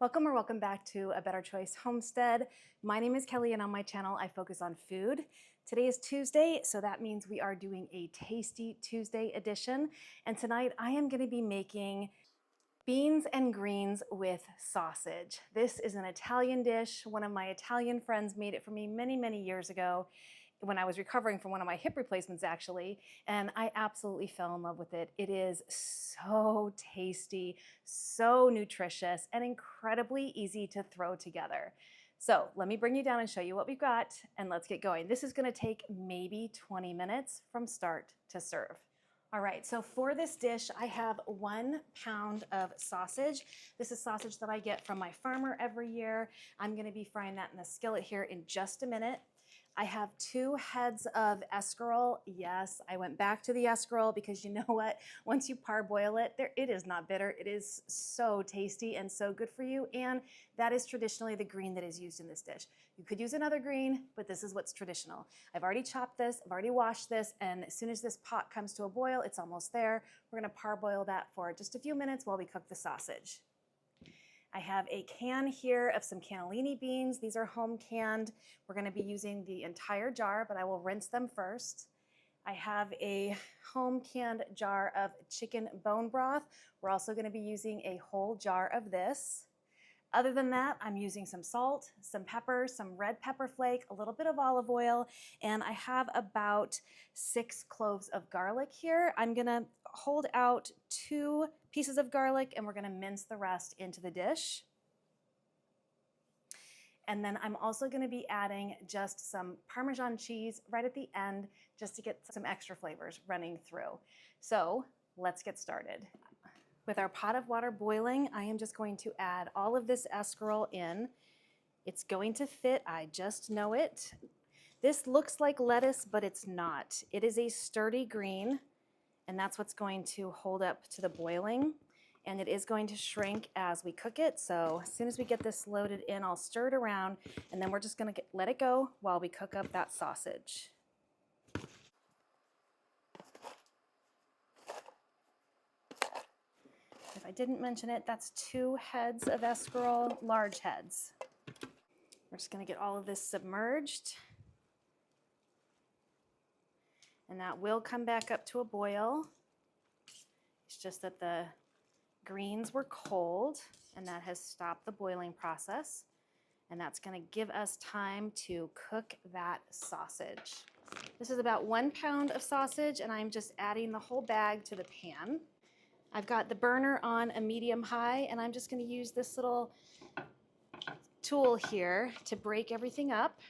Welcome or welcome back to A Better Choice Homestead. My name is Kelly and on my channel I focus on food. Today is Tuesday, so that means we are doing a Tasty Tuesday edition. And tonight I am going to be making beans and greens with sausage. This is an Italian dish. One of my Italian friends made it for me many years ago when I was recovering from one of my hip replacements actually, and I absolutely fell in love with it. It is so tasty, so nutritious, and incredibly easy to throw together. So let me bring you down and show you what we've got, and let's get going. This is gonna take maybe 20 minutes from start to serve. All right, so for this dish, I have 1 pound of sausage. This is sausage that I get from my farmer every year. I'm gonna be frying that in the skillet here in just a minute. I have 2 heads of escarole. Yes, I went back to the escarole because you know what? Once you parboil it, it is not bitter. It is so tasty and so good for you. And that is traditionally the green that is used in this dish. You could use another green, but this is what's traditional. I've already chopped this, I've already washed this, and as soon as this pot comes to a boil, it's almost there. We're gonna parboil that for just a few minutes while we cook the sausage. I have a can here of some cannellini beans. These are home canned. We're gonna be using the entire jar, but I will rinse them first. I have a home canned jar of chicken bone broth. We're also gonna be using a whole jar of this. Other than that, I'm using some salt, some pepper, some red pepper flake, a little bit of olive oil, and I have about 6 cloves of garlic here. I'm gonna hold out 2 pieces of garlic and we're gonna mince the rest into the dish. And then I'm also gonna be adding just some Parmesan cheese right at the end just to get some extra flavors running through. So let's get started. With our pot of water boiling, I am just going to add all of this escarole in. It's going to fit, I just know it. This looks like lettuce, but it's not. It is a sturdy green, and that's what's going to hold up to the boiling. And it is going to shrink as we cook it. So as soon as we get this loaded in, I'll stir it around, and then we're just gonna let it go while we cook up that sausage. If I didn't mention it, that's 2 heads of escarole, large heads. We're just gonna get all of this submerged. And that will come back up to a boil. It's just that the greens were cold and that has stopped the boiling process. And that's gonna give us time to cook that sausage. This is about 1 pound of sausage and I'm just adding the whole bag to the pan. I've got the burner on a medium high and I'm just gonna use this little tool here to break everything up.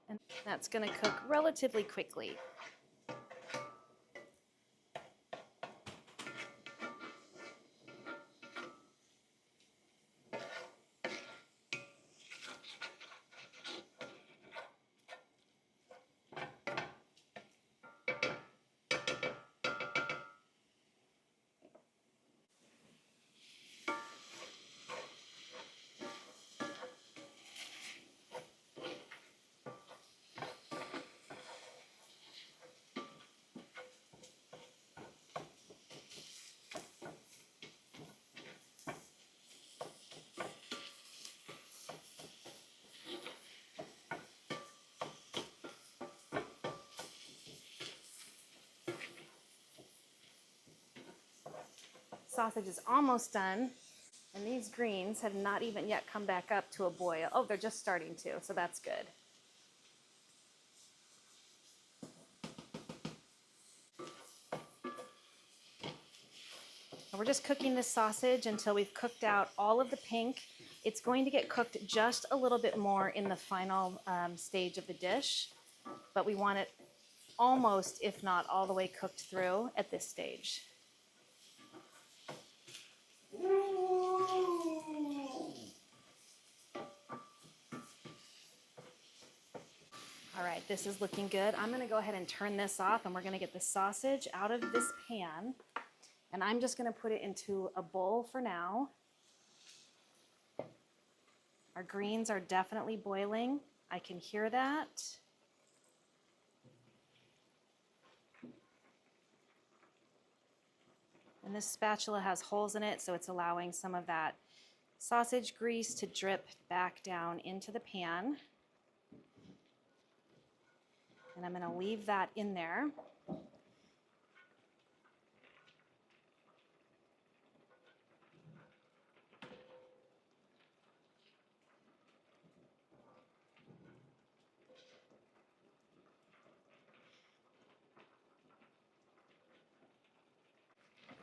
And that's gonna cook relatively quickly. Sausage is almost done, and these greens have not even yet come back up to a boil. Oh, they're just starting to, so that's good. And we're just cooking this sausage until we've cooked out all of the pink. It's going to get cooked just a little bit more in the final stage of the dish, but we want it almost, if not all the way cooked through at this stage. All right, this is looking good. I'm gonna go ahead and turn this off and we're gonna get the sausage out of this pan. And I'm just gonna put it into a bowl for now. Our greens are definitely boiling. I can hear that. And this spatula has holes in it, so it's allowing some of that sausage grease to drip back down into the pan. And I'm going to leave that in there.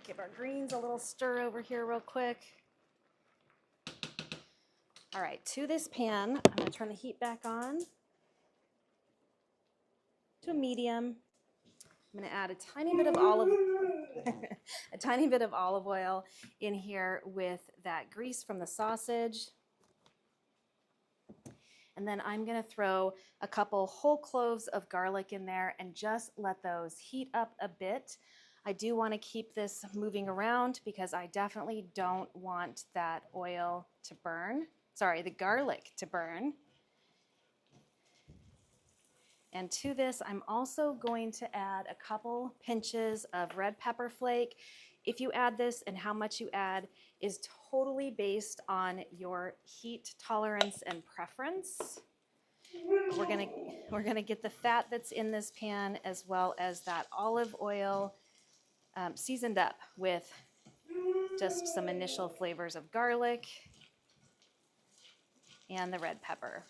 Give our greens a little stir over here real quick. All right, to this pan, I'm going to turn the heat back on to a medium. I'm going to add a tiny bit of a tiny bit of olive oil in here with that grease from the sausage. And then I'm going to throw a couple whole cloves of garlic in there and just let those heat up a bit. I do want to keep this moving around because I definitely don't want that oil to burn. Sorry, the garlic to burn. And to this, I'm also going to add a couple pinches of red pepper flake. If you add this and how much you add is totally based on your heat tolerance and preference. We're gonna get the fat that's in this pan as well as that olive oil seasoned up with just some initial flavors of garlic and the red pepper.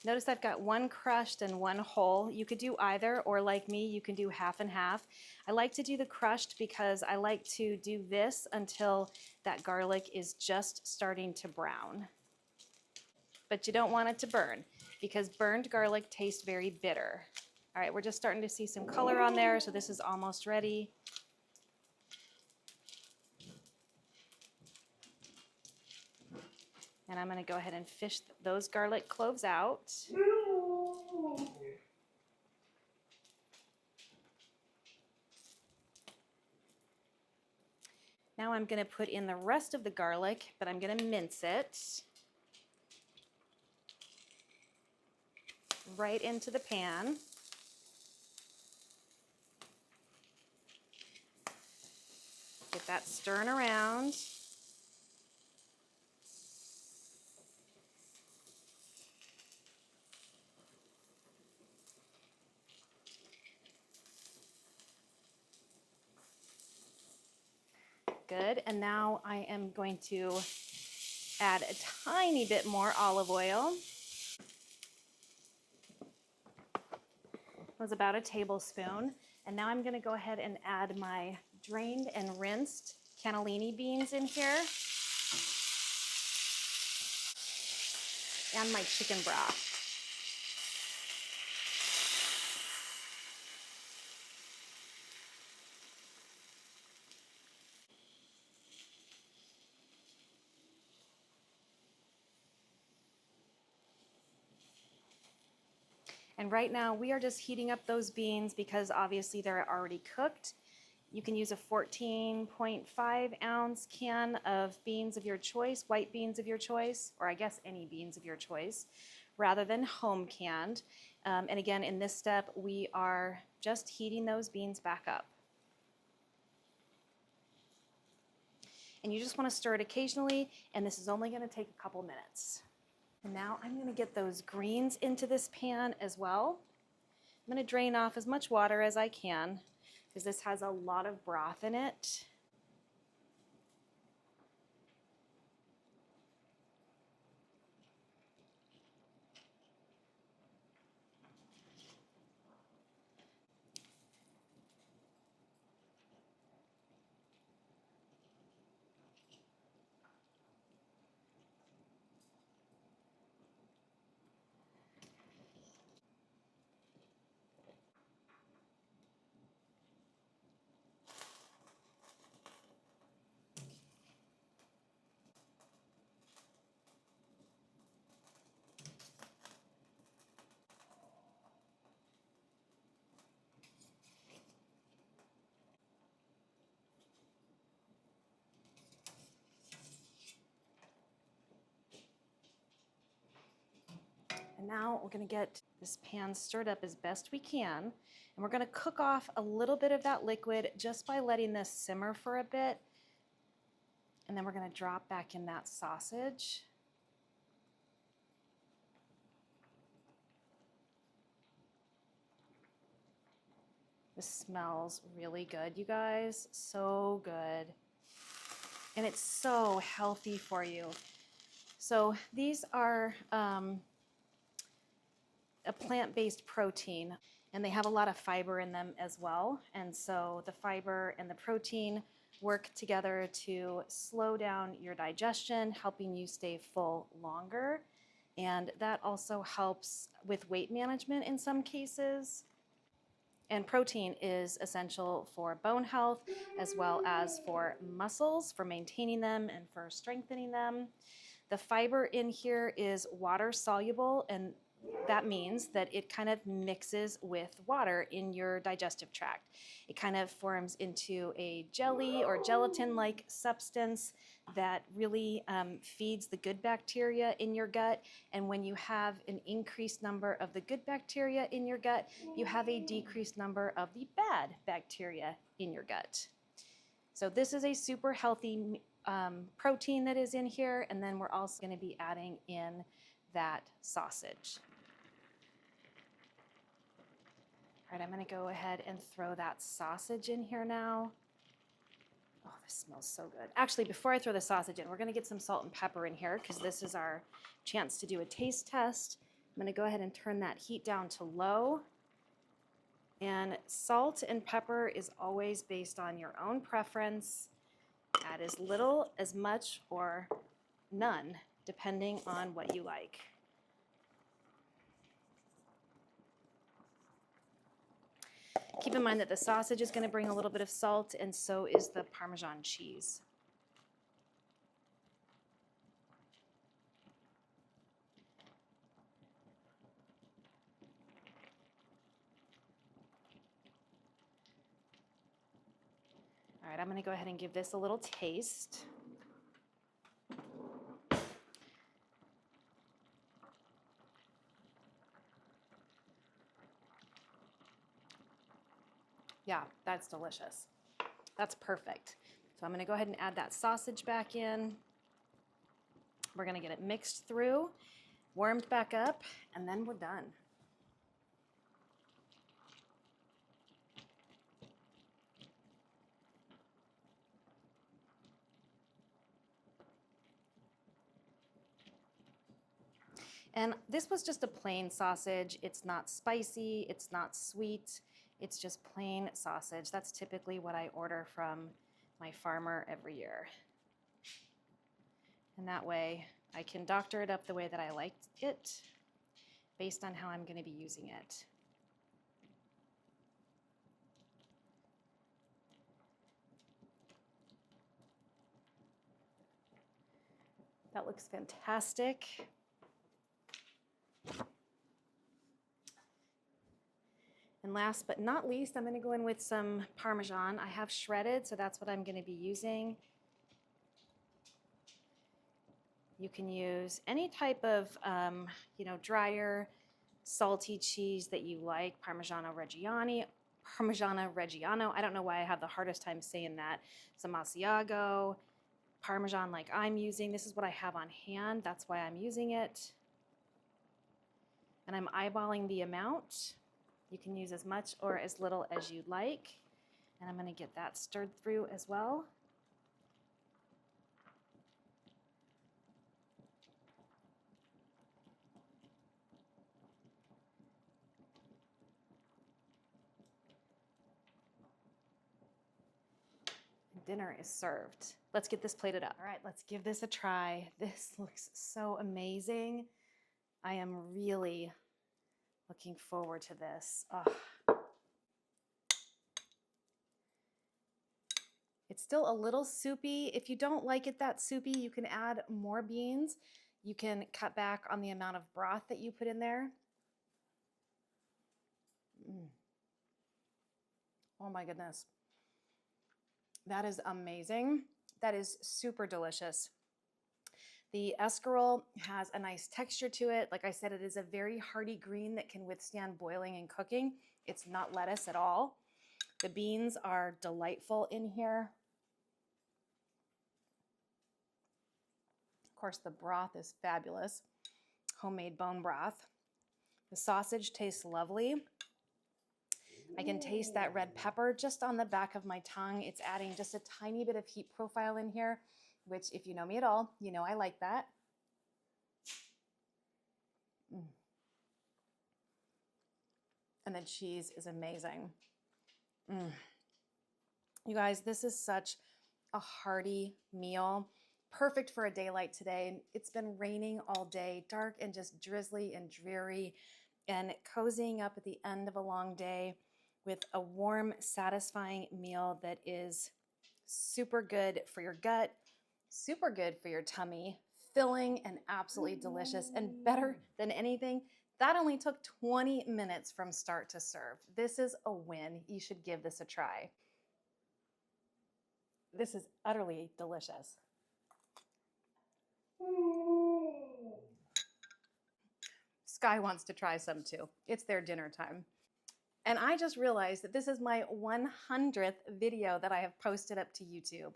Notice I've got one crushed and one whole. You could do either, or like me, you can do half and half. I like to do the crushed because I like to do this until that garlic is just starting to brown. But you don't want it to burn because burned garlic tastes very bitter. All right, we're just starting to see some color on there, so this is almost ready. And I'm going to go ahead and fish those garlic cloves out. Now I'm going to put in the rest of the garlic, but I'm going to mince it right into the pan. Get that stirring around. Good, and now I am going to add a tiny bit more olive oil. It was about a tablespoon. And now I'm going to go ahead and add my drained and rinsed cannellini beans in here. And my chicken broth. And right now we are just heating up those beans because obviously they're already cooked. You can use a 14.5 ounce can of beans of your choice, white beans of your choice, or I guess any beans of your choice, rather than home canned. And again, in this step, we are just heating those beans back up. And you just want to stir it occasionally, and this is only going to take a couple minutes. And now I'm going to get those greens into this pan as well. I'm going to drain off as much water as I can because this has a lot of broth in it. Now we're gonna get this pan stirred up as best we can, and we're gonna cook off a little bit of that liquid just by letting this simmer for a bit, and then we're gonna drop back in that sausage. This smells really good, you guys, so good. And it's so healthy for you. So these are a plant-based protein, and they have a lot of fiber in them as well. And so the fiber and the protein work together to slow down your digestion, helping you stay full longer. And that also helps with weight management in some cases. And protein is essential for bone health as well as for muscles, for maintaining them and for strengthening them. The fiber in here is water soluble, and that means that it kind of mixes with water in your digestive tract. It kind of forms into a jelly or gelatin-like substance that really feeds the good bacteria in your gut. And when you have an increased number of the good bacteria in your gut, you have a decreased number of the bad bacteria in your gut. So this is a super healthy protein that is in here, and then we're also going to be adding in that sausage. All right, I'm going to go ahead and throw that sausage in here now. Oh, this smells so good. Actually, before I throw the sausage in, we're going to get some salt and pepper in here because this is our chance to do a taste test. I'm going to go ahead and turn that heat down to low. And salt and pepper is always based on your own preference. Add as little, as much, or none, depending on what you like. Keep in mind that the sausage is going to bring a little bit of salt, and so is the Parmesan cheese. All right, I'm going to go ahead and give this a little taste. Yeah, that's delicious. That's perfect. So I'm going to go ahead and add that sausage back in. We're going to get it mixed through, warmed back up, and then we're done. And this was just a plain sausage. It's not spicy, it's not sweet, it's just plain sausage. That's typically what I order from my farmer every year. And that way I can doctor it up the way that I like it based on how I'm going to be using it. That looks fantastic. And last but not least, I'm going to go in with some Parmesan. I have shredded, so that's what I'm going to be using. You can use any type of, drier, salty cheese that you like. Parmigiano Reggiano. I don't know why I have the hardest time saying that. Some Asiago, Parmesan like I'm using. This is what I have on hand. That's why I'm using it. And I'm eyeballing the amount. You can use as much or as little as you'd like. And I'm going to get that stirred through as well. Dinner is served. Let's get this plated up. All right, let's give this a try. This looks so amazing. I am really looking forward to this. Oh. It's still a little soupy. If you don't like it that soupy, you can add more beans. You can cut back on the amount of broth that you put in there. Oh my goodness. That is amazing. That is super delicious. The escarole has a nice texture to it. Like I said, it is a very hearty green that can withstand boiling and cooking. It's not lettuce at all. The beans are delightful in here. Of course, the broth is fabulous. Homemade bone broth. The sausage tastes lovely. I can taste that red pepper just on the back of my tongue. It's adding just a tiny bit of heat profile in here, which if you know me at all, you know I like that. And the cheese is amazing. You guys, this is such a hearty meal. Perfect for a day like today. It's been raining all day, dark and just drizzly and dreary, and cozying up at the end of a long day with a warm, satisfying meal that is super good for your gut, super good for your tummy, filling and absolutely delicious, and better than anything, that only took 20 minutes from start to serve. This is a win. You should give this a try. This is utterly delicious. Sky wants to try some too. It's their dinner time. And I just realized that this is my 100th video that I have posted up to YouTube.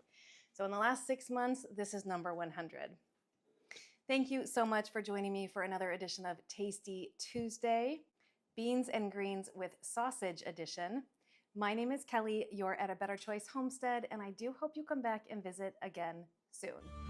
So in the last 6 months, this is number 100. Thank you so much for joining me for another edition of Tasty Tuesday, Beans and Greens with Sausage edition. My name is Kelly, you're at A Better Choice Homestead, and I do hope you come back and visit again soon.